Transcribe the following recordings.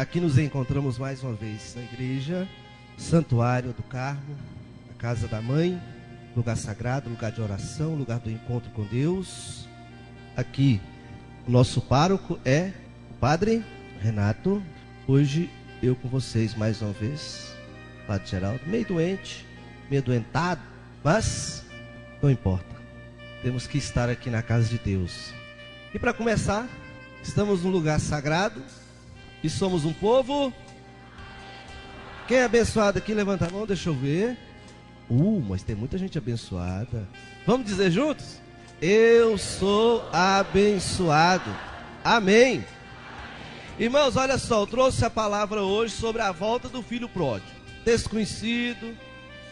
Aqui nos encontramos mais uma vez na igreja, Santuário do Carmo, a casa da mãe, lugar sagrado, lugar de oração, lugar do encontro com Deus. Aqui o nosso pároco é o Padre Renato. Hoje eu com vocês mais uma vez, Padre Geraldo, meio doente, meio adoentado, mas não importa. Temos que estar aqui na casa de Deus. E para começar, estamos num lugar sagrado e somos um povo. Quem é abençoado aqui, levanta a mão, deixa eu ver. Mas tem muita gente abençoada. Vamos dizer juntos? Eu sou abençoado. Amém. Irmãos, olha só, eu trouxe a palavra hoje sobre a volta do filho pródigo. Texto conhecido,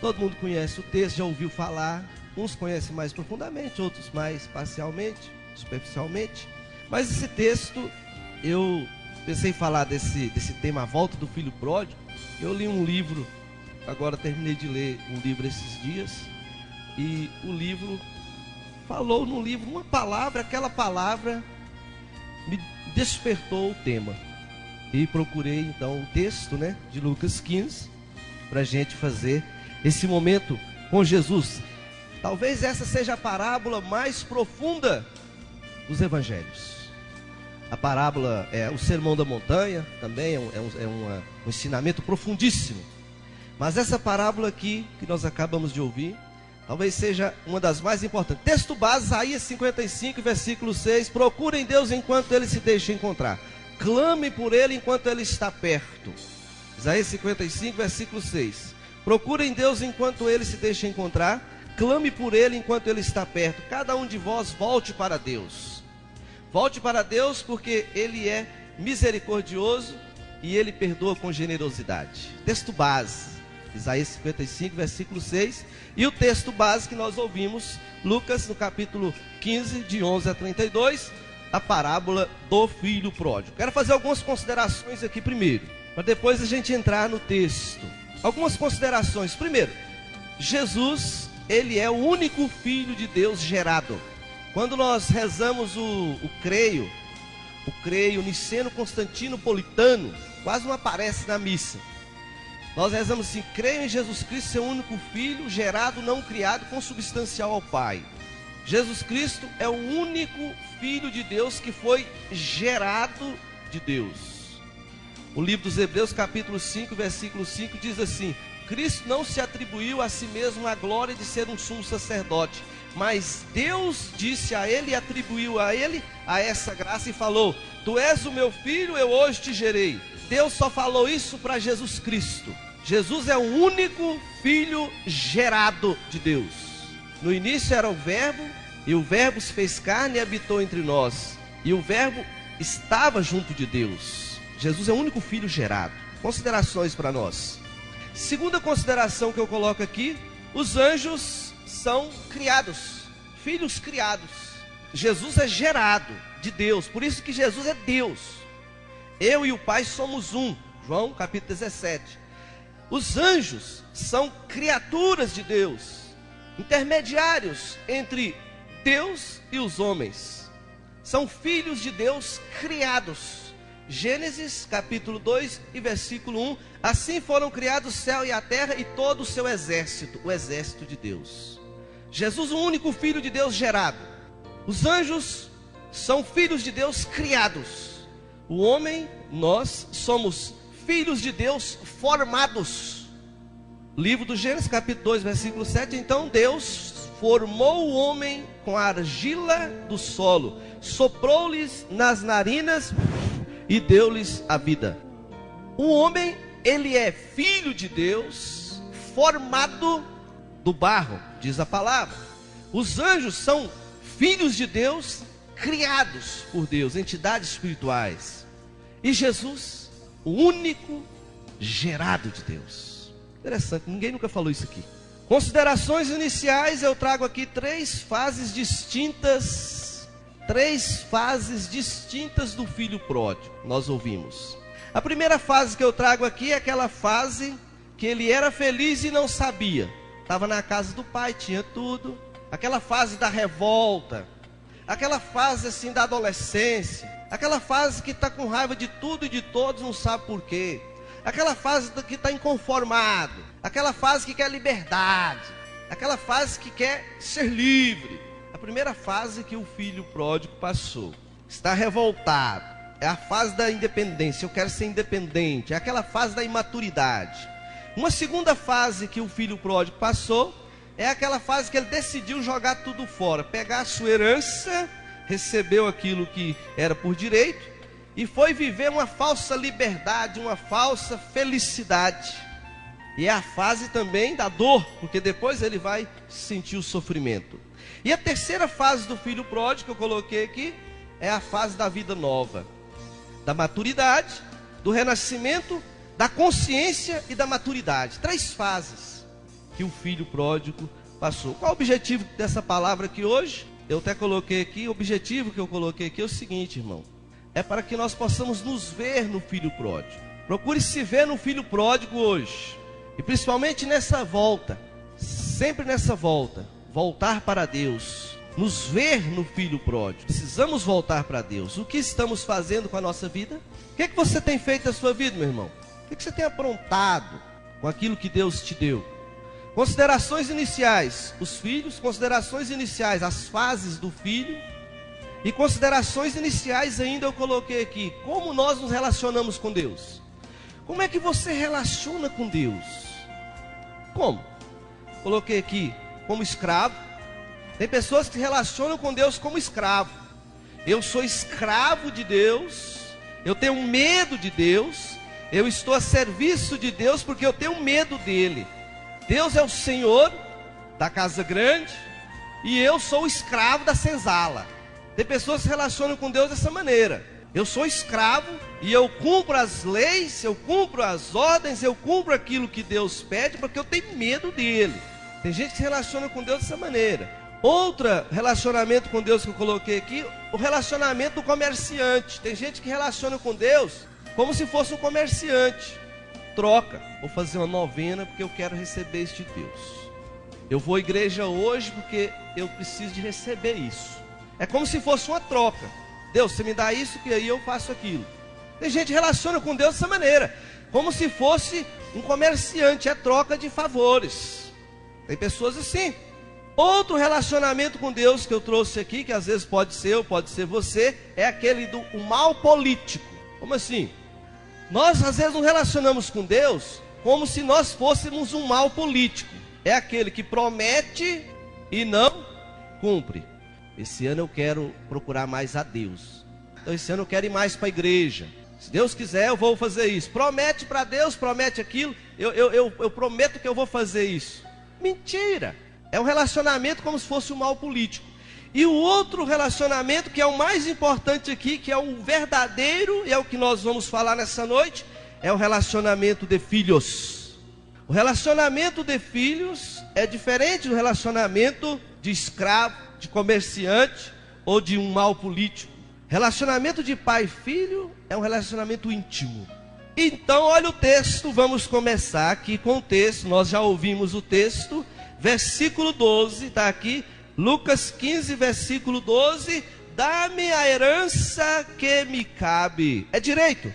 todo mundo conhece o texto, já ouviu falar. Uns conhecem mais profundamente, outros mais parcialmente, superficialmente. Mas esse texto, eu pensei em falar desse tema, a volta do filho pródigo. Eu li um livro, agora terminei de ler um livro esses dias. E o livro falou no livro uma palavra, aquela palavra me despertou o tema. E procurei então o texto, de Lucas 15, para a gente fazer esse momento com Jesus. Talvez essa seja a parábola mais profunda dos evangelhos. A parábola é o Sermão da Montanha, também um ensinamento profundíssimo. Mas essa parábola aqui, que nós acabamos de ouvir, talvez seja uma das mais importantes. Texto base, Isaías 55, versículo 6. Procurem Deus enquanto Ele se deixa encontrar. Clame por Ele enquanto Ele está perto. Isaías 55, versículo 6. Procurem Deus enquanto Ele se deixa encontrar. Clame por Ele enquanto Ele está perto. Cada um de vós volte para Deus. Volte para Deus porque Ele é misericordioso e Ele perdoa com generosidade. Texto base, Isaías 55, versículo 6. E o texto base que nós ouvimos, Lucas, no capítulo 15, de 11 a 32, a parábola do filho pródigo. Quero fazer algumas considerações aqui primeiro, para depois a gente entrar no texto. Algumas considerações. Primeiro, Jesus, Ele é o único Filho de Deus gerado. Quando nós rezamos o creio niceno-constantino-politano, quase não aparece na missa. Nós rezamos assim: creio em Jesus Cristo, seu único Filho, gerado, não criado, consubstancial ao Pai. Jesus Cristo é o único Filho de Deus que foi gerado de Deus. O livro dos Hebreus, capítulo 5, versículo 5, diz assim: Cristo não se atribuiu a si mesmo a glória de ser um sumo sacerdote, mas Deus disse a ele e atribuiu a ele a essa graça e falou: tu és o meu filho, eu hoje te gerei. Deus só falou isso para Jesus Cristo. Jesus é o único filho gerado de Deus. No início era o verbo, e o verbo se fez carne e habitou entre nós, e o verbo estava junto de Deus. Jesus é o único filho gerado. Considerações para nós. Segunda consideração que eu coloco aqui: os anjos são criados, filhos criados. Jesus é gerado de Deus, por isso que Jesus é Deus. Eu e o Pai somos um, João capítulo 17. Os anjos são criaturas de Deus, intermediários entre Deus e os homens. São filhos de Deus criados. Gênesis capítulo 2 e versículo 1. Assim foram criados o céu e a terra e todo o seu exército, o exército de Deus. Jesus, o único Filho de Deus gerado. Os anjos são filhos de Deus criados. O homem, nós somos filhos de Deus formados. Livro do Gênesis capítulo 2, versículo 7. Então Deus formou o homem com a argila do solo, soprou-lhes nas narinas e deu-lhes a vida. O homem, ele é filho de Deus, formado do barro, diz a palavra. Os anjos são filhos de Deus, criados por Deus, entidades espirituais. E Jesus, o único gerado de Deus. Interessante, ninguém nunca falou isso aqui. Considerações iniciais, eu trago aqui três fases distintas do filho pródigo. Nós ouvimos. A primeira fase que eu trago aqui é aquela fase que ele era feliz e não sabia. Estava na casa do pai, tinha tudo. Aquela fase da revolta. aquela fase assim da adolescência, aquela fase que está com raiva de tudo e de todos, não sabe por quê, aquela fase que está inconformado, aquela fase que quer liberdade, aquela fase que quer ser livre. A primeira fase que o filho pródigo passou, está revoltado, é a fase da independência, eu quero ser independente, é aquela fase da imaturidade. Uma segunda fase que o filho pródigo passou, é aquela fase que ele decidiu jogar tudo fora, pegar a sua herança, recebeu aquilo que era por direito, e foi viver uma falsa liberdade, uma falsa felicidade. E é a fase também da dor, porque depois ele vai sentir o sofrimento. E a terceira fase do filho pródigo que eu coloquei aqui, é a fase da vida nova, da maturidade, do renascimento, da consciência e da maturidade. 3 fases que o filho pródigo passou. Qual o objetivo dessa palavra aqui hoje? Eu até coloquei aqui, o objetivo que eu coloquei aqui é o seguinte, irmão. É para que nós possamos nos ver no filho pródigo. Procure se ver no filho pródigo hoje. E principalmente nessa volta, sempre nessa volta, voltar para Deus. Nos ver no filho pródigo. Precisamos voltar para Deus. O que estamos fazendo com a nossa vida? O que você tem feito na sua vida, meu irmão? O que você tem aprontado com aquilo que Deus te deu? Considerações iniciais, os filhos, considerações iniciais, as fases do filho. E considerações iniciais ainda eu coloquei aqui, como nós nos relacionamos com Deus. Como é que você relaciona com Deus? Como? Coloquei aqui, como escravo. Tem pessoas que se relacionam com Deus como escravo. Eu sou escravo de Deus, eu tenho medo de Deus, eu estou a serviço de Deus porque eu tenho medo dele. Deus é o Senhor da casa grande e eu sou o escravo da senzala. Tem pessoas que se relacionam com Deus dessa maneira. Eu sou escravo e eu cumpro as leis, eu cumpro as ordens, eu cumpro aquilo que Deus pede porque eu tenho medo dele. Tem gente que se relaciona com Deus dessa maneira. Outro relacionamento com Deus que eu coloquei aqui, o relacionamento do comerciante. Tem gente que relaciona com Deus como se fosse um comerciante. Troca, vou fazer uma novena porque eu quero receber isso de Deus. Eu vou à igreja hoje porque eu preciso de receber isso. É como se fosse uma troca. Deus, você me dá isso que aí eu faço aquilo. Tem gente que relaciona com Deus dessa maneira, como se fosse um comerciante, é troca de favores. Tem pessoas assim. Outro relacionamento com Deus que eu trouxe aqui, que às vezes pode ser eu, pode ser você, é aquele do mal político. Como assim? Nós às vezes nos relacionamos com Deus como se nós fôssemos um mal político. É aquele que promete e não cumpre. Esse ano eu quero procurar mais a Deus. Então esse ano eu quero ir mais para a igreja. Se Deus quiser eu vou fazer isso. Promete para Deus, promete aquilo. Eu prometo que eu vou fazer isso. Mentira. É um relacionamento como se fosse um mal político. E o outro relacionamento que é o mais importante aqui, que é o verdadeiro, e é o que nós vamos falar nessa noite, é o relacionamento de filhos. O relacionamento de filhos é diferente do relacionamento de escravo, de comerciante ou de um mal político. Relacionamento de pai e filho é um relacionamento íntimo. Então olha o texto, vamos começar aqui com o texto, nós já ouvimos o texto, versículo 12, está aqui, Lucas 15, versículo 12, dá-me a herança que me cabe. É direito.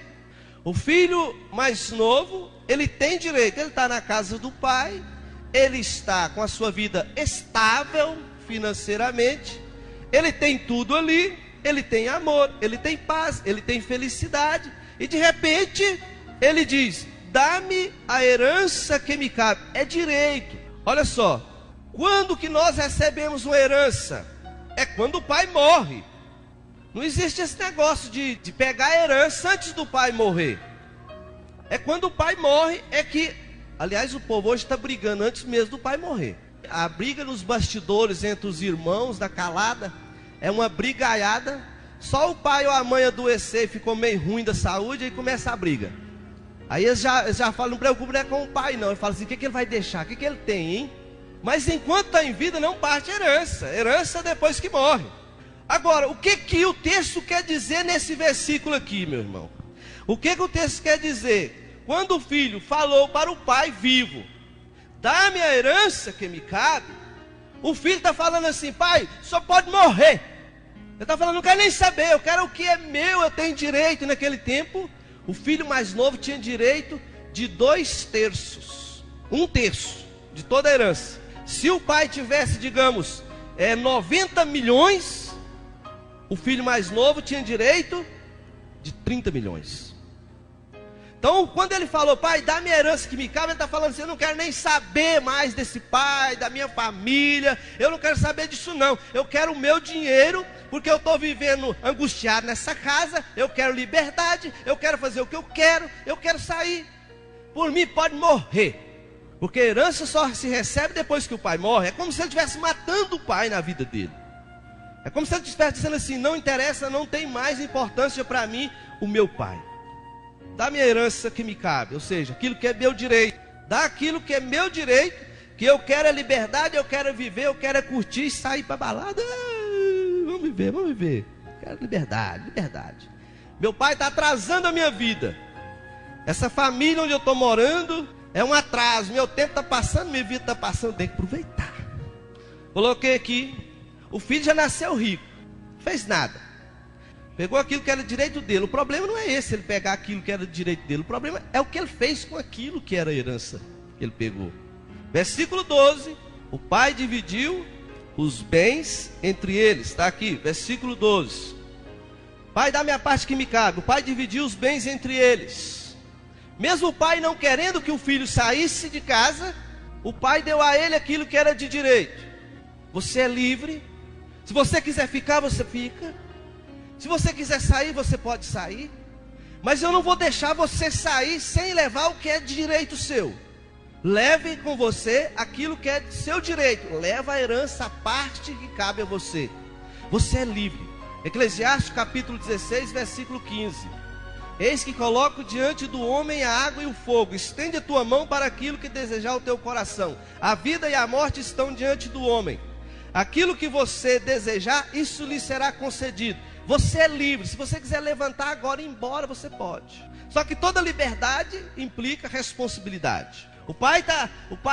O filho mais novo, ele tem direito, ele está na casa do pai, ele está com a sua vida estável financeiramente, ele tem tudo ali, ele tem amor, ele tem paz, ele tem felicidade, e de repente, ele diz, dá-me a herança que me cabe. É direito. Olha só, quando que nós recebemos uma herança? É quando o pai morre. Não existe esse negócio de pegar a herança antes do pai morrer. É quando o pai morre, é que, aliás, o povo hoje está brigando antes mesmo do pai morrer. A briga nos bastidores entre os irmãos da calada é uma brigaiada. Só o pai ou a mãe adoecer e ficou meio ruim da saúde, aí começa a briga. Aí eles já falam, não preocupe, não é com o pai não. Ele fala assim, o que ele vai deixar? O que ele tem, hein? Mas enquanto está em vida não parte herança. Herança depois que morre. Agora, o que o texto quer dizer nesse versículo aqui, meu irmão? O que o texto quer dizer? Quando o filho falou para o pai vivo, dá-me a herança que me cabe. O filho está falando assim, pai, só pode morrer. Ele está falando, não quero nem saber, eu quero o que é meu, eu tenho direito. E naquele tempo, o filho mais novo tinha direito de 2/3, 1/3 de toda a herança. Se o pai tivesse, digamos, 90 milhões, o filho mais novo tinha direito de 30 milhões. Então, quando ele falou, pai, dá minha herança que me cabe, ele está falando assim, eu não quero nem saber mais desse pai, da minha família, eu não quero saber disso não, eu quero o meu dinheiro, porque eu estou vivendo angustiado nessa casa, eu quero liberdade, eu quero fazer o que eu quero sair, por mim pode morrer, porque herança só se recebe depois que o pai morre. É como se ele estivesse matando o pai na vida dele, é como se ele estivesse dizendo assim, não interessa, não tem mais importância para mim o meu pai. Dá minha herança que me cabe, ou seja, aquilo que é meu direito. Dá aquilo que é meu direito, que eu quero é liberdade, eu quero viver, eu quero é curtir, sair para balada. Vamos viver. Quero liberdade. Meu pai está atrasando a minha vida. Essa família onde eu estou morando é um atraso. Meu tempo está passando, minha vida está passando, eu tenho que aproveitar. Coloquei aqui, o filho já nasceu rico, não fez nada. Pegou aquilo que era direito dele. O problema não é esse, ele pegar aquilo que era direito dele. O problema é o que ele fez com aquilo que era herança que ele pegou. Versículo 12. O pai dividiu os bens entre eles. Está aqui, versículo 12. Pai, dá minha parte que me cabe. O pai dividiu os bens entre eles. Mesmo o pai não querendo que o filho saísse de casa, o pai deu a ele aquilo que era de direito. Você é livre. Se você quiser ficar, você fica. Se você quiser sair, você pode sair. Mas eu não vou deixar você sair sem levar o que é de direito seu. Leve com você aquilo que é de seu direito. Leva a herança, a parte que cabe a você. Você é livre. Eclesiastes capítulo 16, versículo 15. Eis que coloco diante do homem a água e o fogo. Estende a tua mão para aquilo que desejar o teu coração. A vida e a morte estão diante do homem. Aquilo que você desejar, isso lhe será concedido. Você é livre. Se você quiser levantar agora e ir embora, você pode. Só que toda liberdade implica responsabilidade. O pai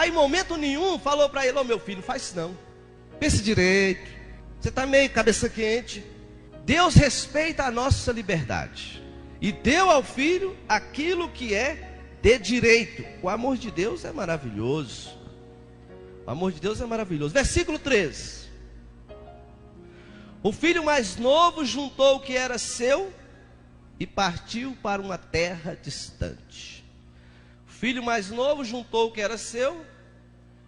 em momento nenhum falou para ele, meu filho, faz isso não. Pense direito. Você está meio cabeça quente. Deus respeita a nossa liberdade. E deu ao filho aquilo que é de direito. O amor de Deus é maravilhoso. O amor de Deus é maravilhoso. Versículo 13. O filho mais novo juntou o que era seu e partiu para uma terra distante. O filho mais novo juntou o que era seu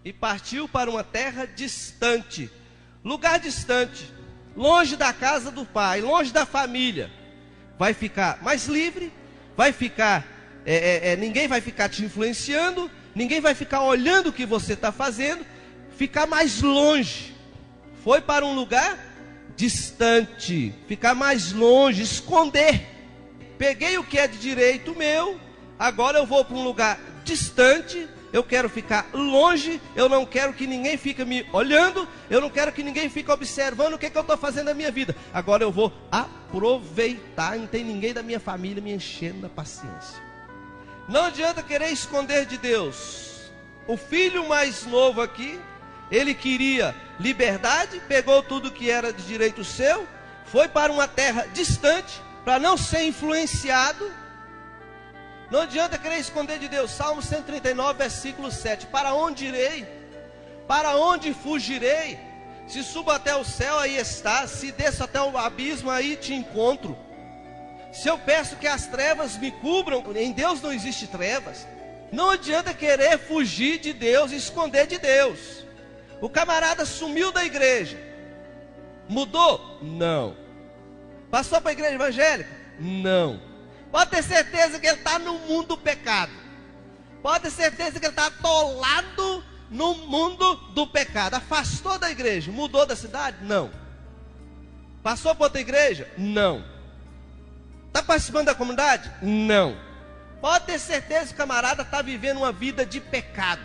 e partiu para uma terra distante. Lugar distante, longe da casa do pai, longe da família. Vai ficar mais livre, vai ficar, ninguém vai ficar te influenciando, ninguém vai ficar olhando o que você está fazendo, ficar mais longe. Foi para um lugar distante, ficar mais longe, esconder. Peguei o que é de direito meu, agora eu vou para um lugar distante, eu quero ficar longe, eu não quero que ninguém fique me olhando, eu não quero que ninguém fique observando o que eu estou fazendo na minha vida. Agora eu vou aproveitar, não tem ninguém da minha família me enchendo da paciência. Não adianta querer esconder de Deus. O filho mais novo aqui, ele queria liberdade, pegou tudo que era de direito seu, foi para uma terra distante, para não ser influenciado. Não adianta querer esconder de Deus. Salmo 139, versículo 7. Para onde irei? Para onde fugirei? Se subo até o céu, aí está. Se desço até o abismo, aí te encontro. Se eu peço que as trevas me cubram, em Deus não existe trevas. Não adianta querer fugir de Deus e esconder de Deus. O camarada sumiu da igreja. Mudou? Não. Passou para a igreja evangélica? Não. Pode ter certeza que ele está no mundo do pecado. Pode ter certeza que ele está atolado no mundo do pecado. Afastou da igreja. Mudou da cidade? Não. Passou para outra igreja? Não. Está participando da comunidade? Não. Pode ter certeza que o camarada está vivendo uma vida de pecado.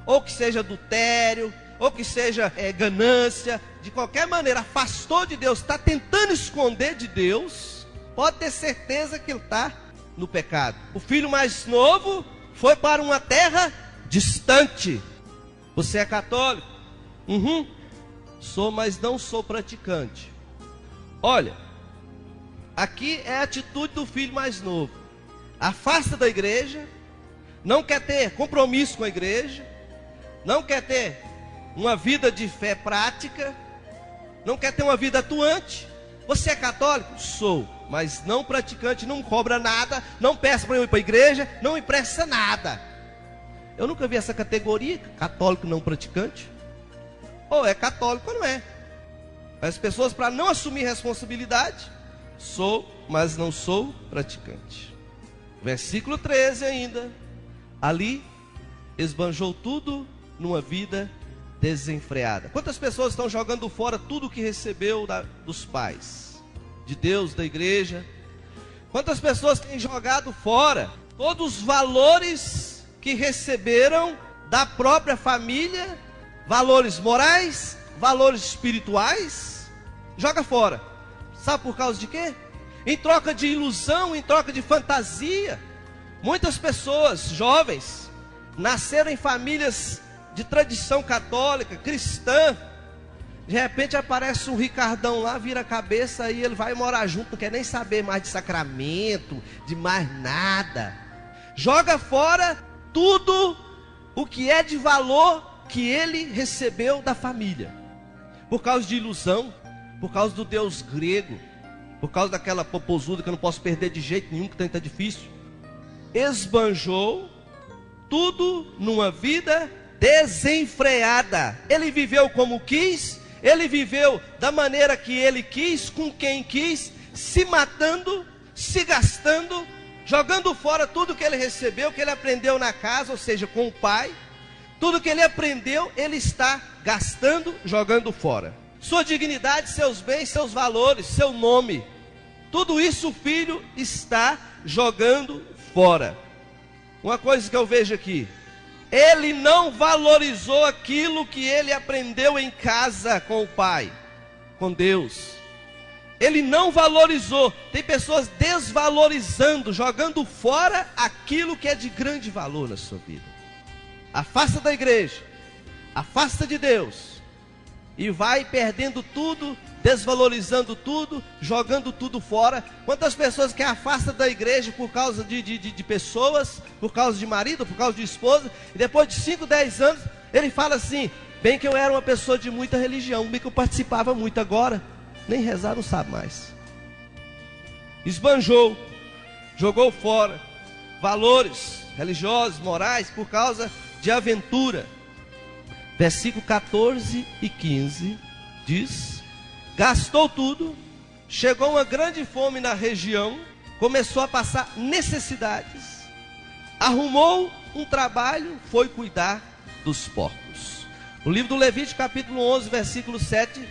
Ou que seja adultério, ou que seja ganância. De qualquer maneira, afastou de Deus, está tentando esconder de Deus. Pode ter certeza que ele está no pecado. O filho mais novo foi para uma terra distante. Você é católico? Sou, mas não sou praticante. Olha, aqui é a atitude do filho mais novo. Afasta da igreja, não quer ter compromisso com a igreja, não quer ter uma vida de fé prática, não quer ter uma vida atuante. Você é católico? Sou, mas não praticante, não cobra nada, não peça para eu ir para a igreja, não me presta nada. Eu nunca vi essa categoria, católico não praticante. Ou é católico ou não é. As pessoas, para não assumir responsabilidade, sou, mas não sou praticante. Versículo 13 ainda. Ali esbanjou tudo numa vida desenfreada. Quantas pessoas estão jogando fora tudo que recebeu dos pais, de Deus, da igreja? Quantas pessoas têm jogado fora todos os valores que receberam da própria família, valores morais, valores espirituais? Joga fora. Sabe por causa de quê? Em troca de ilusão, em troca de fantasia. Muitas pessoas jovens nasceram em famílias de tradição católica, cristã. De repente aparece um Ricardão lá, vira a cabeça e ele vai morar junto, não quer nem saber mais de sacramento, de mais nada. Joga fora tudo o que é de valor que ele recebeu da família. Por causa de ilusão, por causa do Deus grego, por causa daquela popozuda que eu não posso perder de jeito nenhum, que está difícil. Esbanjou tudo numa vida desenfreada. Ele viveu como quis, ele viveu da maneira que ele quis, com quem quis, se matando, se gastando, jogando fora tudo que ele recebeu, que ele aprendeu na casa, ou seja, com o pai. Tudo que ele aprendeu, ele está gastando, jogando fora. Sua dignidade, seus bens, seus valores, seu nome, tudo isso o filho está jogando fora. Uma coisa que eu vejo aqui: ele não valorizou aquilo que ele aprendeu em casa com o pai, com Deus. Ele não valorizou. Tem pessoas desvalorizando, jogando fora aquilo que é de grande valor na sua vida. Afasta da igreja, afasta de Deus, e vai perdendo tudo, desvalorizando tudo, jogando tudo fora. Quantas pessoas que afastam da igreja por causa de pessoas, por causa de marido, por causa de esposa, e depois de 5, 10 anos, ele fala assim: bem que eu era uma pessoa de muita religião, bem que eu participava muito, agora nem rezar não sabe mais. Esbanjou, jogou fora valores religiosos, morais, por causa de aventura. Versículo 14 e 15 diz: gastou tudo, chegou uma grande fome na região, começou a passar necessidades, arrumou um trabalho, foi cuidar dos porcos. O livro do Levítico, capítulo 11, versículo 7,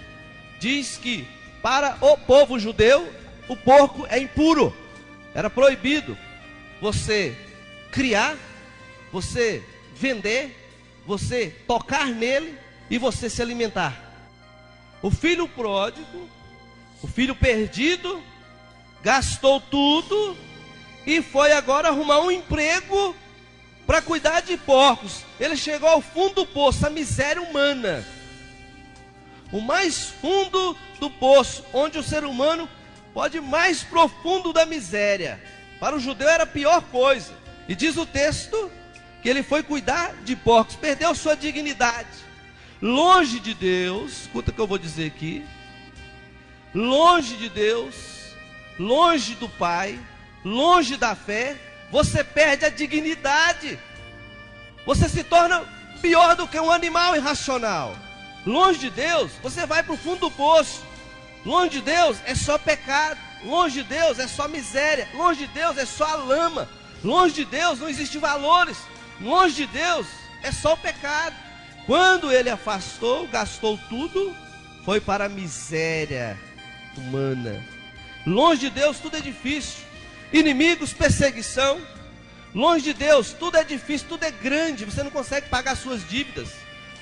diz que para o povo judeu, o porco é impuro. Era proibido você criar, você vender, você tocar nele e você se alimentar. O filho pródigo, o filho perdido, gastou tudo e foi agora arrumar um emprego para cuidar de porcos. Ele chegou ao fundo do poço, a miséria humana. O mais fundo do poço, onde o ser humano pode ir mais profundo da miséria. Para o judeu era a pior coisa. E diz o texto que ele foi cuidar de porcos, perdeu sua dignidade. Longe de Deus, escuta o que eu vou dizer aqui. Longe de Deus, longe do Pai, longe da fé, você perde a dignidade. Você se torna pior do que um animal irracional. Longe de Deus, você vai para o fundo do poço. Longe de Deus é só pecado. Longe de Deus é só miséria. Longe de Deus é só a lama. Longe de Deus não existe valores. Longe de Deus é só o pecado. Quando ele afastou, gastou tudo, foi para a miséria humana. Longe de Deus tudo é difícil. Inimigos, perseguição. Longe de Deus tudo é difícil, tudo é grande. Você não consegue pagar suas dívidas.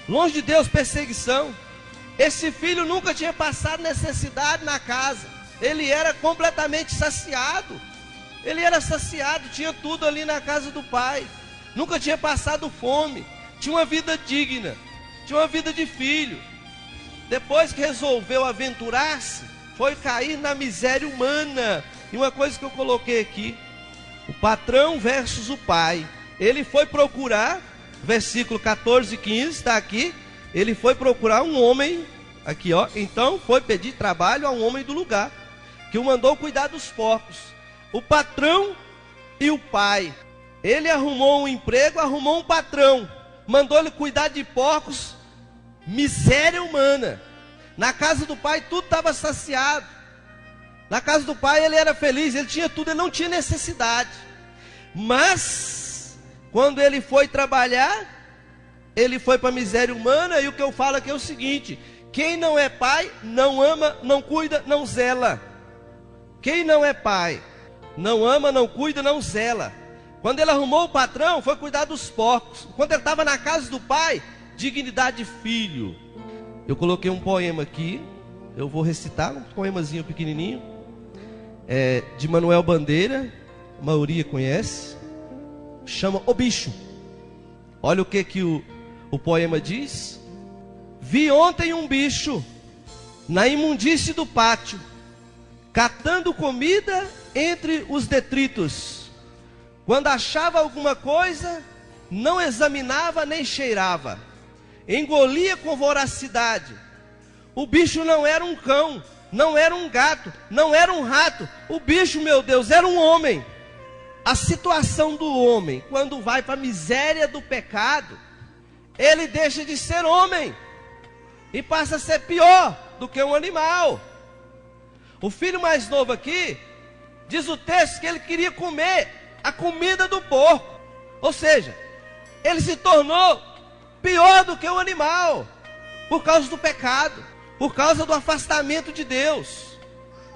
Longe de Deus, perseguição. Esse filho nunca tinha passado necessidade na casa. Ele era completamente saciado. Ele era saciado, tinha tudo ali na casa do pai. Nunca tinha passado fome. Tinha uma vida digna. Tinha uma vida de filho. Depois que resolveu aventurar-se, foi cair na miséria humana. E uma coisa que eu coloquei aqui, o patrão versus o pai. Ele foi procurar, versículo 14 e 15, está aqui. Ele foi procurar um homem, aqui ó, então foi pedir trabalho a um homem do lugar, que o mandou cuidar dos porcos. O patrão e o pai. Ele arrumou um emprego, arrumou um patrão, mandou ele cuidar de porcos, miséria humana. Na casa do pai tudo estava saciado. Na casa do pai ele era feliz, ele tinha tudo, ele não tinha necessidade. Mas, quando ele foi trabalhar, ele foi para a miséria humana. E o que eu falo aqui é o seguinte: quem não é pai, não ama, não cuida, não zela. Quem não é pai, não ama, não cuida, não zela. Quando ele arrumou o patrão, foi cuidar dos porcos. Quando ele estava na casa do pai, dignidade de filho. Eu coloquei um poema aqui, eu vou recitar, um poemazinho pequenininho, de Manuel Bandeira, a maioria conhece, chama O Bicho. Olha o que o poema diz. Vi ontem um bicho na imundície do pátio, catando comida entre os detritos. Quando achava alguma coisa, não examinava nem cheirava, engolia com voracidade. O bicho não era um cão, não era um gato, não era um rato. O bicho, meu Deus, era um homem. A situação do homem, quando vai para a miséria do pecado, ele deixa de ser homem e passa a ser pior do que um animal. O filho mais novo aqui, diz o texto que ele queria comer a comida do porco. Ou seja, ele se tornou pior do que um animal, por causa do pecado, por causa do afastamento de Deus.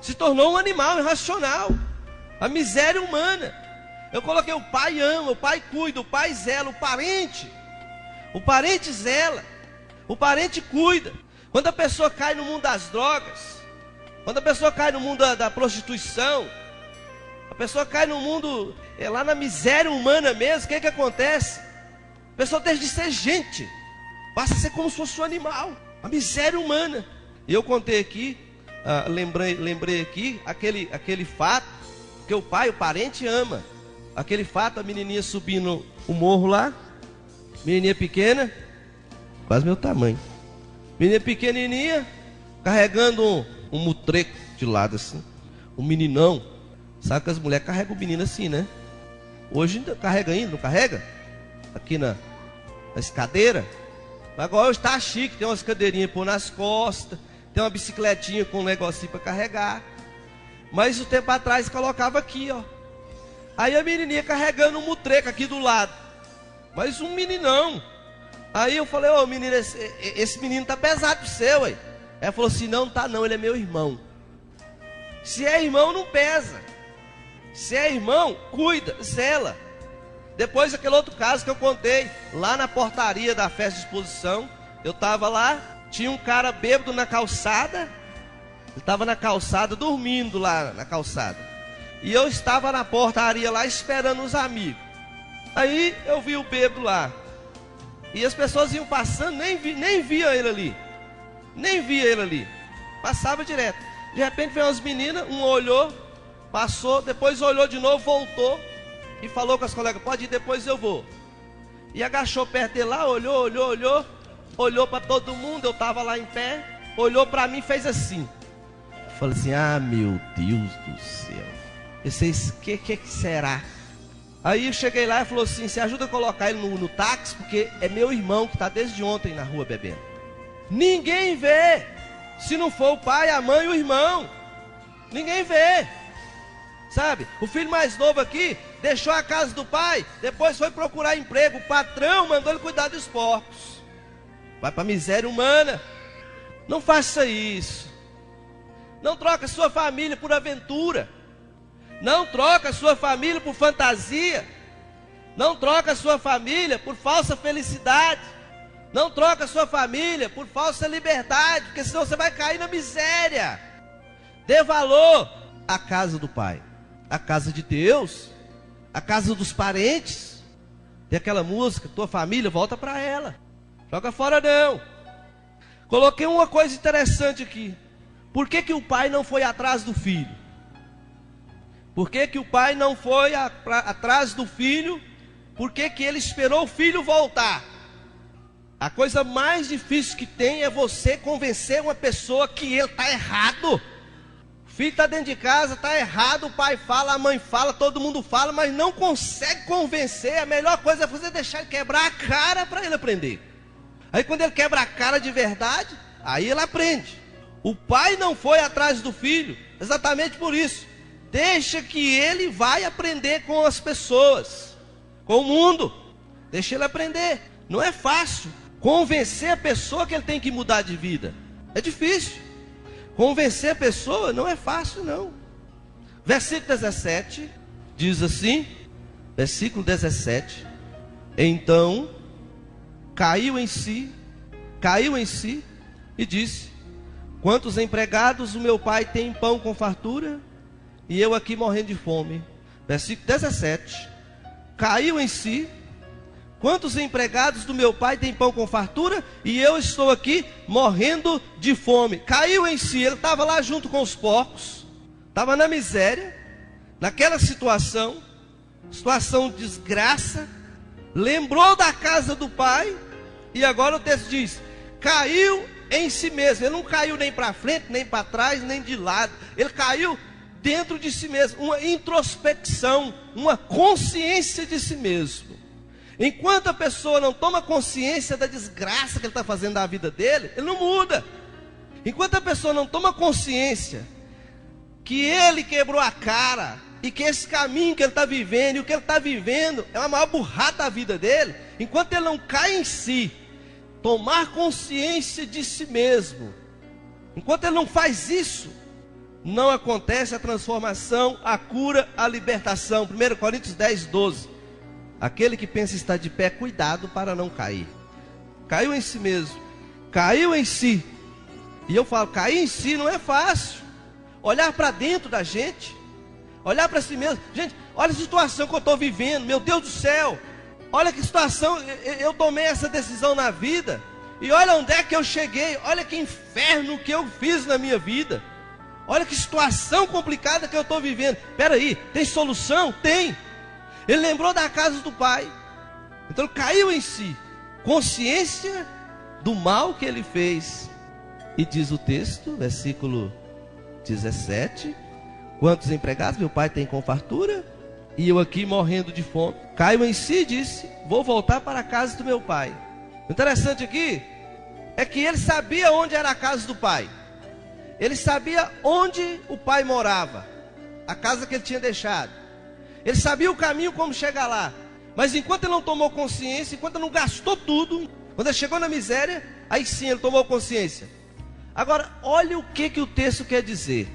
Se tornou um animal irracional, a miséria humana. Eu coloquei: o pai ama, o pai cuida, o pai zela, o parente zela, o parente cuida. Quando a pessoa cai no mundo das drogas, quando a pessoa cai no mundo da prostituição, a pessoa cai no mundo, lá na miséria humana mesmo, o que acontece? A pessoa deixa de ser gente, passa a ser como se fosse um animal, a miséria humana. E eu contei aqui, lembrei aqui, aquele fato, que o parente ama. Aquele fato, a menininha subindo o morro lá, menininha pequena, quase meu tamanho, menina pequenininha, carregando um mutreco de lado assim, um meninão. Sabe que as mulheres carregam o menino assim, né? Hoje ainda carrega ainda, não carrega? Aqui na escadeira. Mas agora hoje está chique, tem umas cadeirinhas por nas costas, tem uma bicicletinha com um negocinho para carregar. Mas o tempo atrás colocava aqui, ó. Aí a menininha carregando um mutreco aqui do lado, mas um meninão. Aí eu falei: ô menino, esse menino tá pesado pro seu, ué. Ela falou assim: não tá não, ele é meu irmão. Se é irmão, não pesa. Se é irmão, cuida, zela. Depois aquele outro caso que eu contei, lá na portaria da festa de exposição, eu estava lá, tinha um cara bêbado na calçada. Ele estava na calçada, dormindo lá na calçada. E eu estava na portaria lá, esperando os amigos. Aí eu vi o bêbado lá. E as pessoas iam passando, nem via ele ali. Nem via ele ali. Passava direto. De repente veio umas meninas, um olhou, passou, depois olhou de novo, voltou e falou com as colegas: pode ir, depois eu vou. E agachou perto dele lá, olhou para todo mundo. Eu estava lá em pé, olhou para mim e fez assim. Falei assim: ah, meu Deus do céu, vocês, que será? Aí eu cheguei lá e falou assim: você ajuda a colocar ele no táxi, porque é meu irmão que está desde ontem na rua bebendo. Ninguém vê, se não for o pai, a mãe e o irmão. Ninguém vê. Sabe, o filho mais novo aqui deixou a casa do pai, depois foi procurar emprego. O patrão mandou ele cuidar dos porcos. Vai para a miséria humana. Não faça isso. Não troca sua família por aventura. Não troca sua família por fantasia. Não troca sua família por falsa felicidade. Não troca sua família por falsa liberdade, porque senão você vai cair na miséria. Dê valor à casa do pai, à casa de Deus, à casa dos parentes. Tem aquela música: tua família, volta para ela. Joga fora não. Coloquei uma coisa interessante aqui. Por que que o pai não foi atrás do filho? Por que que o pai não foi atrás do filho? Por que que ele esperou o filho voltar? A coisa mais difícil que tem é você convencer uma pessoa que ele está errado. O filho está dentro de casa, está errado, o pai fala, a mãe fala, todo mundo fala, mas não consegue convencer. A melhor coisa é você deixar ele quebrar a cara para ele aprender. Aí quando ele quebra a cara de verdade, aí ele aprende. O pai não foi atrás do filho, exatamente por isso. Deixa que ele vai aprender com as pessoas, com o mundo. Deixa ele aprender. Não é fácil convencer a pessoa que ele tem que mudar de vida. É difícil. Convencer a pessoa não é fácil, não. Versículo 17 diz assim, versículo 17: então caiu em si e disse: quantos empregados o meu pai tem pão com fartura, e eu aqui morrendo de fome. Versículo 17: caiu em si. Quantos empregados do meu pai têm pão com fartura, e eu estou aqui morrendo de fome. Caiu em si. Ele estava lá junto com os porcos, estava na miséria, naquela situação de desgraça. Lembrou da casa do pai, e agora o texto diz: caiu em si mesmo. Ele não caiu nem para frente, nem para trás, nem de lado. Ele caiu dentro de si mesmo. Uma introspecção, uma consciência de si mesmo. Enquanto a pessoa não toma consciência da desgraça que ele está fazendo na vida dele, ele não muda. Enquanto a pessoa não toma consciência que ele quebrou a cara, e que esse caminho que ele está vivendo, e o que ele está vivendo é uma maior burrada da vida dele, enquanto ele não cai em si, tomar consciência de si mesmo, enquanto ele não faz isso, não acontece a transformação, a cura, a libertação. 1 Coríntios 10, 12. Aquele que pensa estar de pé, cuidado para não cair. Caiu em si mesmo, caiu em si. E eu falo, cair em si não é fácil. Olhar para dentro da gente, olhar para si mesmo. Gente, olha a situação que eu estou vivendo, meu Deus do céu. Olha que situação, eu tomei essa decisão na vida, e olha onde é que eu cheguei. Olha que inferno que eu fiz na minha vida. Olha que situação complicada que eu estou vivendo. Espera aí, tem solução? Tem. Ele lembrou da casa do pai. Então caiu em si, consciência do mal que ele fez. E diz o texto, versículo 17: quantos empregados meu pai tem com fartura, e eu aqui morrendo de fome. Caiu em si e disse: vou voltar para a casa do meu pai. O interessante aqui é que ele sabia onde era a casa do pai. Ele sabia onde o pai morava, a casa que ele tinha deixado. Ele sabia o caminho como chegar lá. Mas enquanto ele não tomou consciência, enquanto ele não gastou tudo, quando ele chegou na miséria, aí sim ele tomou consciência. Agora, olha o que o texto quer dizer.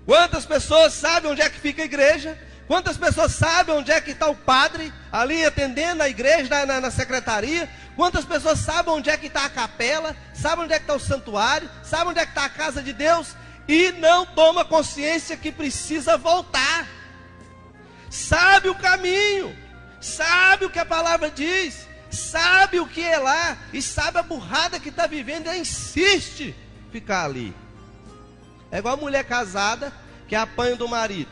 Quantas pessoas sabem onde é que fica a igreja? Quantas pessoas sabem onde é que está o padre ali atendendo a igreja, na secretaria? Quantas pessoas sabem onde é que está a capela? Sabem onde é que está o santuário? Sabem onde é que está a casa de Deus? E não toma consciência que precisa voltar. Sabe o caminho, sabe o que a palavra diz, sabe o que é lá, e sabe a burrada que está vivendo, e insiste em ficar ali. É igual a mulher casada que apanha do marido.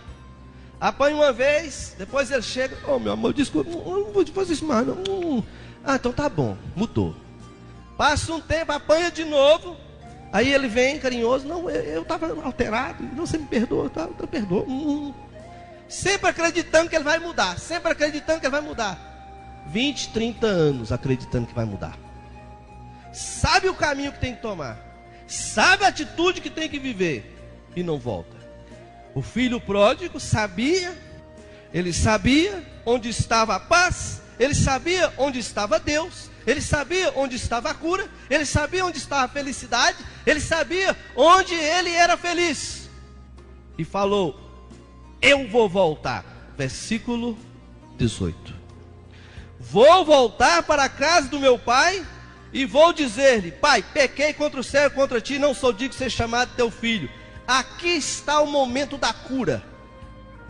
Apanha uma vez, depois ele chega: oh meu amor, desculpa, não vou te fazer isso mais não. Ah, então tá bom, mudou. Passa um tempo, apanha de novo. Aí ele vem carinhoso: não, eu estava alterado, não, você me perdoa, tá? Eu perdoo. Sempre acreditando que ele vai mudar, sempre acreditando que ele vai mudar. 20, 30 anos acreditando que vai mudar. Sabe o caminho que tem que tomar, sabe a atitude que tem que viver, e não volta. O filho pródigo sabia, ele sabia onde estava a paz, ele sabia onde estava Deus, ele sabia onde estava a cura, ele sabia onde estava a felicidade, ele sabia onde ele era feliz. E falou: eu vou voltar. Versículo 18: vou voltar para a casa do meu pai, e vou dizer-lhe: pai, pequei contra o céu e contra ti, não sou digno de ser chamado teu filho. Aqui está o momento da cura.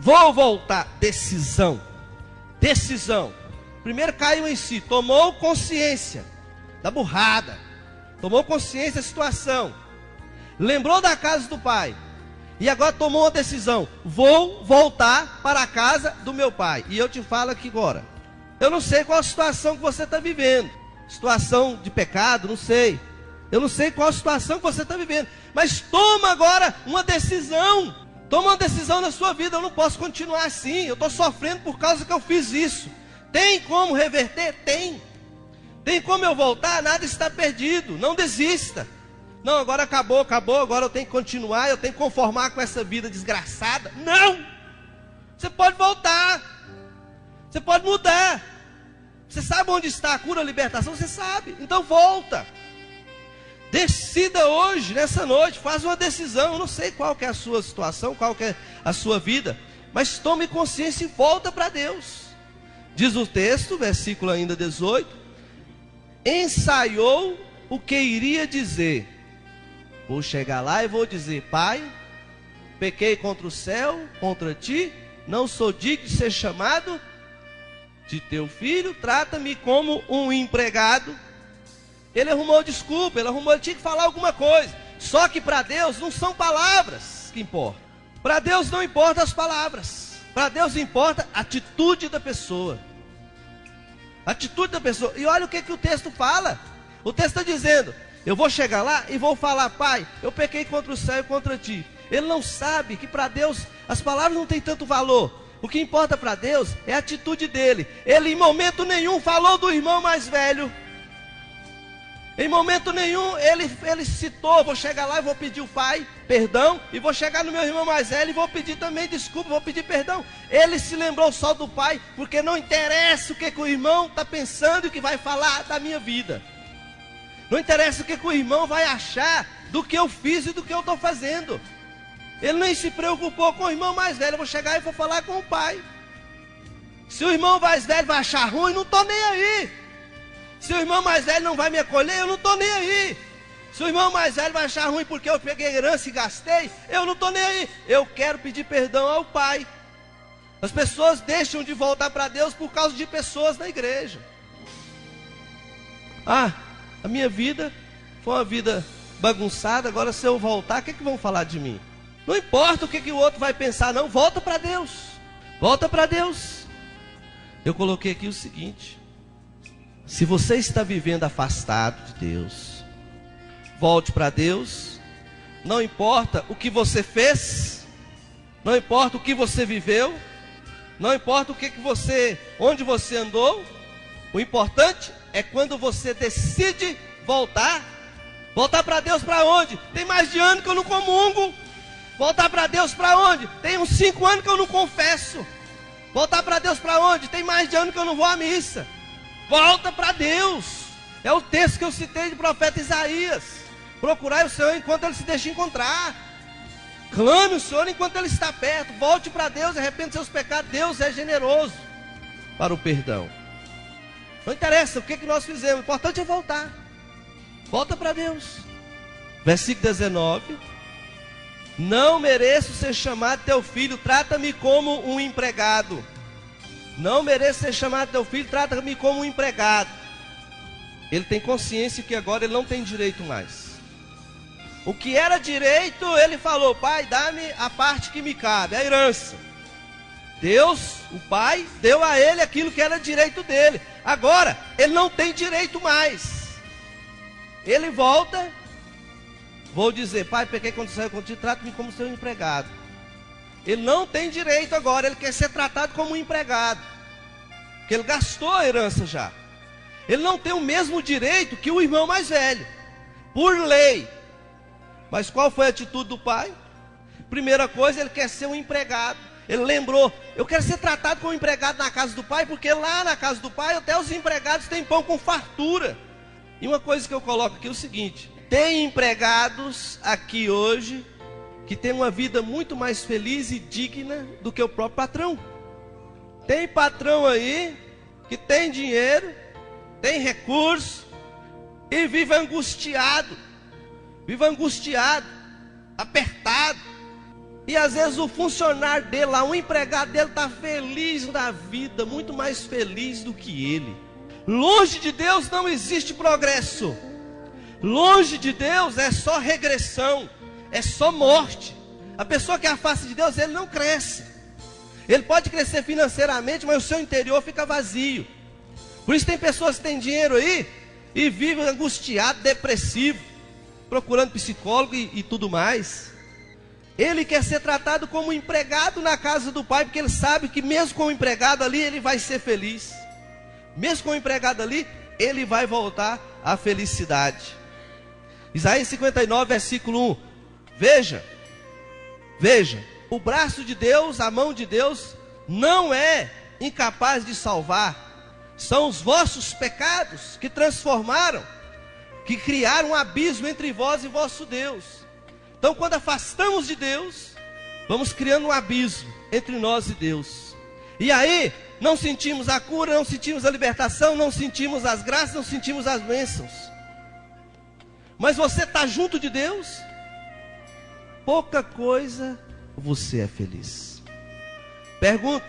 Vou voltar. Decisão. Primeiro caiu em si, tomou consciência da burrada, tomou consciência da situação. lembrou da casa do pai, e agora tomou uma decisão: vou voltar para a casa do meu pai. E eu te falo aqui agora, eu não sei qual a situação que você está vivendo, situação de pecado, não sei. Eu não sei qual a situação que você está vivendo, mas toma agora uma decisão. Toma uma decisão na sua vida. Eu não posso continuar assim, eu estou sofrendo por causa que eu fiz isso. Tem como reverter? Tem. Tem como eu voltar? Nada está perdido. Não desista. Não, agora acabou, agora eu tenho que continuar, eu tenho que conformar com essa vida desgraçada. Não! Você pode voltar. Você pode mudar. Você sabe onde está a cura, a libertação? Você sabe. Então volta. Decida hoje, nessa noite, faz uma decisão. Eu não sei qual que é a sua situação, qual que é a sua vida, mas tome consciência e volta para Deus. Diz o texto, versículo ainda 18: ensaiou o que iria dizer. Vou chegar lá e vou dizer: Pai, pequei contra o céu, contra ti, não sou digno de ser chamado de teu filho, trata-me como um empregado. Ele arrumou desculpa, ele tinha que falar alguma coisa. Só que para Deus não são palavras que importam. Para Deus não importam as palavras. Para Deus importa a atitude da pessoa. A atitude da pessoa. E olha o que o texto fala. O texto está dizendo: eu vou chegar lá e vou falar: Pai, eu pequei contra o céu e contra ti. Ele não sabe que para Deus as palavras não têm tanto valor. O que importa para Deus é a atitude dele. Ele em momento nenhum falou do irmão mais velho. Em momento nenhum ele citou: vou chegar lá e vou pedir o pai perdão, e vou chegar no meu irmão mais velho e vou pedir também desculpa, vou pedir perdão. Ele se lembrou só do pai, porque não interessa o que o irmão está pensando e o que vai falar da minha vida. Não interessa o que o irmão vai achar do que eu fiz e do que eu estou fazendo. Ele nem se preocupou com o irmão mais velho. Eu vou chegar e vou falar com o pai. Se o irmão mais velho vai achar ruim, não estou nem aí. Se o irmão mais velho não vai me acolher, eu não estou nem aí. Se o irmão mais velho vai achar ruim porque eu peguei herança e gastei, eu não estou nem aí. Eu quero pedir perdão ao pai. As pessoas deixam de voltar para Deus por causa de pessoas na igreja. A minha vida foi uma vida bagunçada, agora se eu voltar, o que vão falar de mim? Não importa o que o outro vai pensar, não. Volta para Deus. Volta para Deus. Eu coloquei aqui o seguinte: se você está vivendo afastado de Deus, volte para Deus. Não importa o que você fez, não importa o que você viveu, não importa onde você andou. O importante é quando você decide voltar. Voltar para Deus para onde? Tem mais de ano que eu não comungo. Voltar para Deus para onde? Tem uns 5 anos que eu não confesso. Voltar para Deus para onde? Tem mais de ano que eu não vou à missa. Volta para Deus. É o texto que eu citei do profeta Isaías: procurai o Senhor enquanto Ele se deixa encontrar. Clame o Senhor enquanto Ele está perto. Volte para Deus, arrependa seus pecados. Deus é generoso para o perdão. Não interessa o que nós fizemos, o importante é voltar. Volta para Deus. Versículo 19: não mereço ser chamado teu filho, trata-me como um empregado. Não mereço ser chamado teu filho, trata-me como um empregado. Ele tem consciência que agora ele não tem direito mais. O que era direito, ele falou: Pai, dá-me a parte que me cabe, a herança. Deus, o Pai, deu a ele aquilo que era direito dele. Agora, ele não tem direito mais. Ele volta: vou dizer, Pai, pequei quando saiu contigo, trata-me como seu empregado. Ele não tem direito agora, ele quer ser tratado como um empregado, porque ele gastou a herança já. Ele não tem o mesmo direito que o irmão mais velho, por lei. Mas qual foi a atitude do pai? Primeira coisa, ele quer ser um empregado. Ele lembrou: eu quero ser tratado como empregado na casa do pai, porque lá na casa do pai até os empregados têm pão com fartura. E uma coisa que eu coloco aqui é o seguinte: tem empregados aqui hoje que tem uma vida muito mais feliz e digna do que o próprio patrão. Tem patrão aí que tem dinheiro, tem recurso e vive angustiado, apertado. E às vezes o funcionário dele lá, o empregado dele está feliz na vida, muito mais feliz do que ele. Longe de Deus não existe progresso. Longe de Deus é só regressão. é só morte. A pessoa que afasta de Deus, ele não cresce. Ele pode crescer financeiramente, mas o seu interior fica vazio. Por isso tem pessoas que têm dinheiro aí e vivem angustiado, depressivo, procurando psicólogo e tudo mais. Ele quer ser tratado como empregado na casa do Pai, porque ele sabe que mesmo como empregado ali, ele vai ser feliz. Mesmo como empregado ali, ele vai voltar à felicidade. Isaías 59, versículo 1. Veja, o braço de Deus, a mão de Deus, não é incapaz de salvar. São os vossos pecados que transformaram, que criaram um abismo entre vós e vosso Deus. Então, quando afastamos de Deus, vamos criando um abismo entre nós e Deus. E aí, não sentimos a cura, não sentimos a libertação, não sentimos as graças, não sentimos as bênçãos. Mas você está junto de Deus, pouca coisa você é feliz. Pergunto,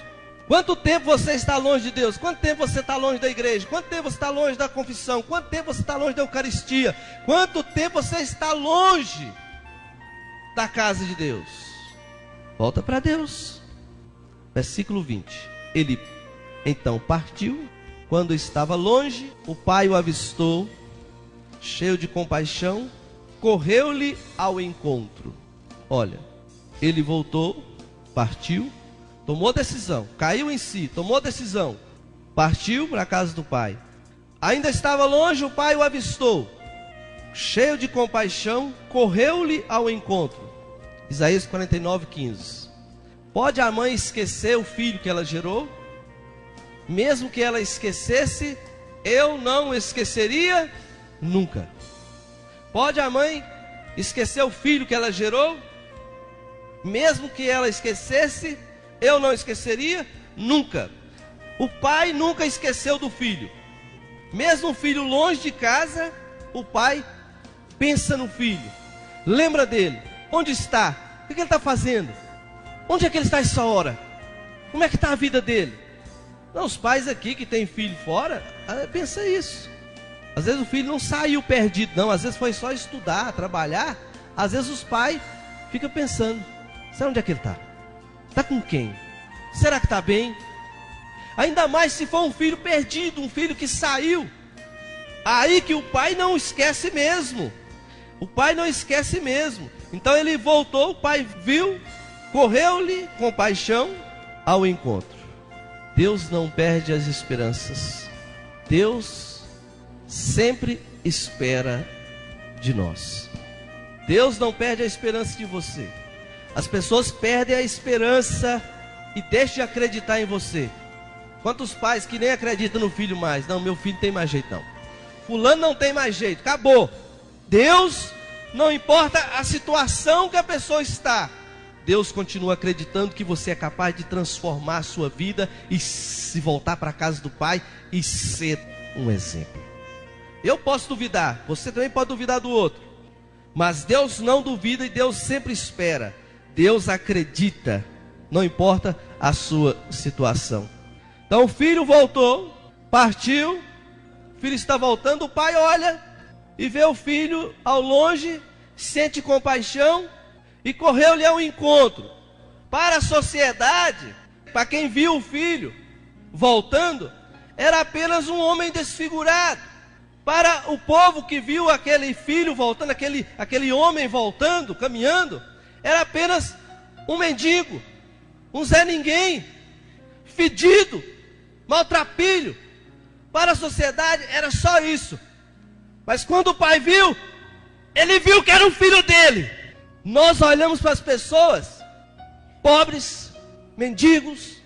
quanto tempo você está longe de Deus? Quanto tempo você está longe da igreja? Quanto tempo você está longe da confissão? Quanto tempo você está longe da Eucaristia? Quanto tempo você está longe da casa de Deus? Volta para Deus. Versículo 20. Ele então partiu. Quando estava longe, o pai o avistou, cheio de compaixão, correu-lhe ao encontro. Olha, ele voltou, partiu, tomou decisão, caiu em si, tomou decisão, partiu para a casa do pai. Ainda estava longe, o pai o avistou, cheio de compaixão, correu-lhe ao encontro. Isaías 49, 15. Pode a mãe esquecer o filho que ela gerou? Mesmo que ela esquecesse, eu não esqueceria nunca. Pode a mãe esquecer o filho que ela gerou? Mesmo que ela esquecesse, eu não esqueceria nunca. O pai nunca esqueceu do filho. Mesmo o filho longe de casa, o pai pensa no filho, lembra dele. Onde está? O que ele está fazendo? Onde é que ele está essa hora? Como é que está a vida dele? Não, os pais aqui que tem filho fora, pensa isso. Às vezes o filho não saiu perdido, não. Às vezes foi só estudar, trabalhar. Às vezes os pais ficam pensando, sabe onde é que ele está? Está com quem? Será que está bem? Ainda mais se for um filho perdido, um filho que saiu. Aí que o pai não esquece mesmo. O pai não esquece mesmo. Então ele voltou, o pai viu, correu-lhe com paixão ao encontro. Deus não perde as esperanças. Deus sempre espera de nós. Deus não perde a esperança de você. As pessoas perdem a esperança e deixam de acreditar em você. Quantos pais que nem acreditam no filho mais? Não, meu filho tem mais jeito não. Fulano não tem mais jeito, acabou. Deus, não importa a situação que a pessoa está, Deus continua acreditando que você é capaz de transformar a sua vida e se voltar para a casa do Pai e ser um exemplo. Eu posso duvidar, você também pode duvidar do outro, mas Deus não duvida e Deus sempre espera. Deus acredita, não importa a sua situação. Então o filho voltou, partiu, o filho está voltando, o pai olha e vê o filho ao longe, sente compaixão e correu-lhe ao encontro. Para a sociedade, para quem viu o filho voltando, era apenas um homem desfigurado. Para o povo que viu aquele filho voltando, aquele homem voltando, caminhando, era apenas um mendigo, um Zé Ninguém, fedido, maltrapilho. Para a sociedade era só isso. Mas quando o pai viu, ele viu que era o filho dele. Nós olhamos para as pessoas, pobres, mendigos,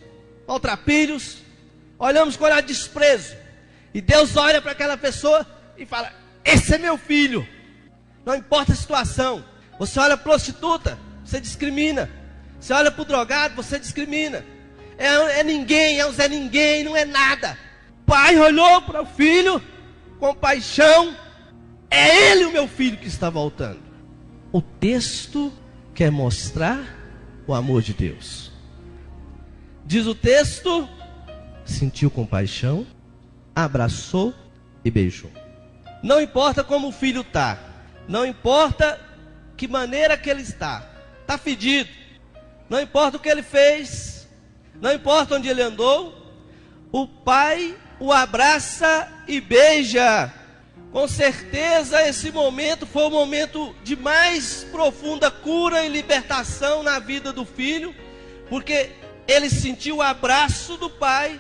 maltrapilhos, olhamos com olhar de desprezo. E Deus olha para aquela pessoa e fala, esse é meu filho. Não importa a situação. Você olha para a prostituta, você discrimina. Você olha para o drogado, você discrimina. É ninguém, é um Zé Ninguém, não é nada. O pai olhou para o filho com paixão. É ele o meu filho que está voltando. O texto quer mostrar o amor de Deus. Diz o texto, sentiu compaixão, abraçou e beijou. Não importa como o filho está, não importa que maneira que ele está. Está fedido. Não importa o que ele fez, não importa onde ele andou, o pai o abraça e beija. Com certeza esse momento foi o momento de mais profunda cura e libertação na vida do filho, porque ele sentiu o abraço do pai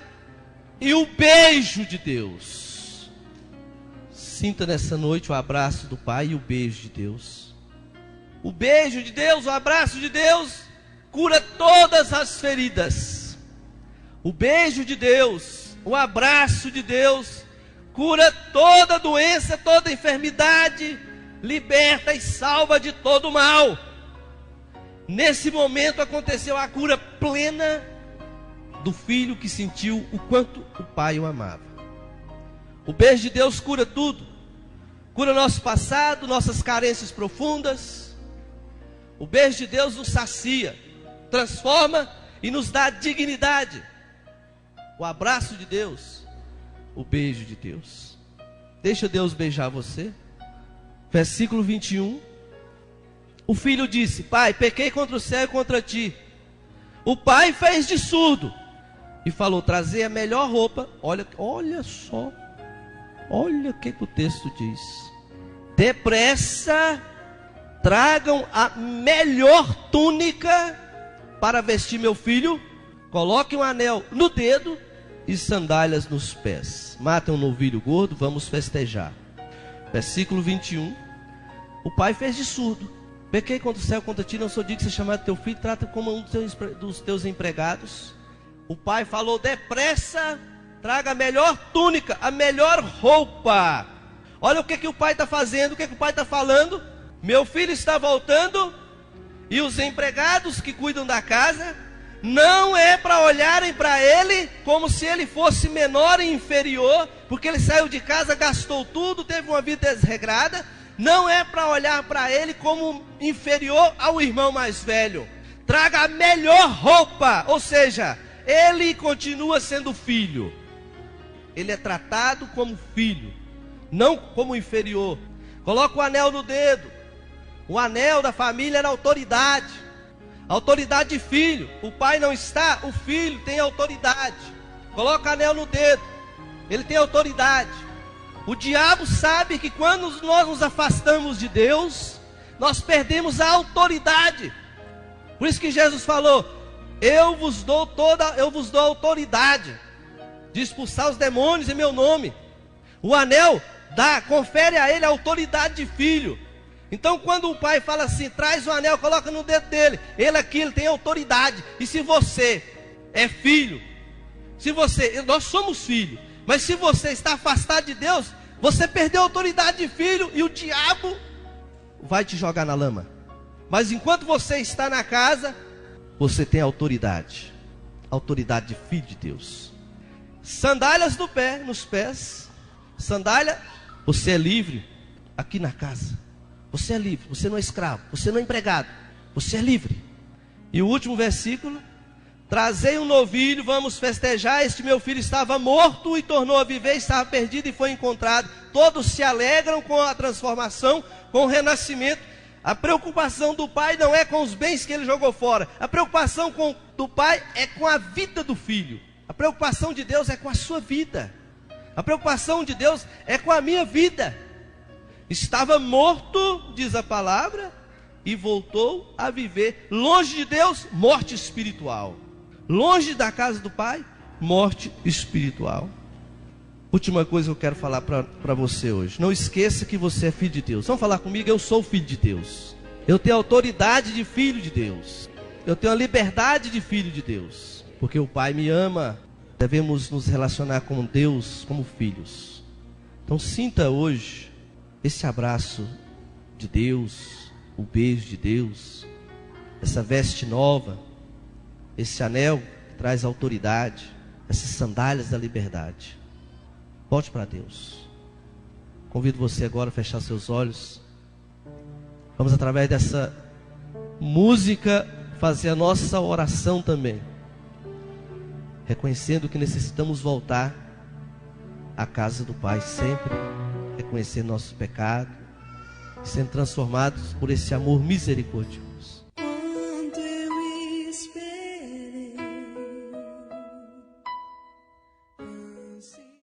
e o beijo de Deus. Sinta nessa noite o abraço do pai e o beijo de Deus. O beijo de Deus, o abraço de Deus cura todas as feridas. O beijo de Deus, o abraço de Deus cura toda doença, toda enfermidade, liberta e salva de todo mal. Nesse momento aconteceu a cura plena do filho que sentiu o quanto o pai o amava. O beijo de Deus cura tudo. Cura nosso passado, nossas carências profundas. O beijo de Deus nos sacia, transforma e nos dá dignidade. O abraço de Deus, o beijo de Deus. Deixa Deus beijar você. Versículo 21. O filho disse: pai, pequei contra o céu e contra ti. O pai fez de surdo e falou: trazei a melhor roupa. Olha só. Olha o que o texto diz. Depressa, tragam a melhor túnica para vestir meu filho. Coloquem um anel no dedo e sandálias nos pés. Matem um novilho gordo, vamos festejar. Versículo 21. O pai fez de surdo. Pequei contra o céu, contra ti, não sou digno de ser chamado teu filho. Trata como um dos teus empregados. O pai falou: depressa, traga a melhor túnica, a melhor roupa. Olha o que o pai está fazendo, o que o pai está falando. Meu filho está voltando, e os empregados que cuidam da casa não é para olharem para ele como se ele fosse menor e inferior, porque ele saiu de casa, gastou tudo, teve uma vida desregrada. Não é para olhar para ele como inferior ao irmão mais velho. Traga a melhor roupa, ou seja, ele continua sendo filho. Ele é tratado como filho, não como inferior. Coloca o anel no dedo. O anel da família era autoridade. Autoridade de filho. O pai não está, o filho tem autoridade. Coloca o anel no dedo. Ele tem autoridade. O diabo sabe que quando nós nos afastamos de Deus, nós perdemos a autoridade. Por isso que Jesus falou: eu vos dou autoridade de expulsar os demônios em meu nome. O anel confere a ele a autoridade de filho. Então quando o pai fala assim: traz o anel, coloca no dedo dele, ele tem autoridade. E se você é filho, nós somos filhos, mas se você está afastado de Deus, você perdeu a autoridade de filho e o diabo vai te jogar na lama. Mas enquanto você está na casa, você tem autoridade. Autoridade de filho de Deus. Sandálias nos pés. Sandália, você é livre aqui na casa. Você é livre, você não é escravo, você não é empregado, você é livre. E o último versículo: trazei um novilho, vamos festejar. Este meu filho estava morto e tornou a viver, estava perdido e foi encontrado. Todos se alegram com a transformação, com o renascimento. A preocupação do pai não é com os bens que ele jogou fora. A preocupação do pai é com a vida do filho. A preocupação de Deus é com a sua vida. A preocupação de Deus é com a minha vida. Estava morto, diz a palavra, e voltou a viver. Longe de Deus, morte espiritual. Longe da casa do pai, morte espiritual. Última coisa que eu quero falar para você hoje. Não esqueça que você é filho de Deus. Vamos falar comigo: eu sou filho de Deus. Eu tenho autoridade de filho de Deus. Eu tenho a liberdade de filho de Deus. Porque o pai me ama. Devemos nos relacionar com Deus como filhos. Então sinta hoje esse abraço de Deus, o beijo de Deus, essa veste nova, esse anel que traz autoridade, essas sandálias da liberdade. Volte para Deus. Convido você agora a fechar seus olhos. Vamos, através dessa música, fazer a nossa oração também, reconhecendo que necessitamos voltar à casa do Pai sempre, reconhecer nosso pecado, sendo transformados por esse amor misericordioso.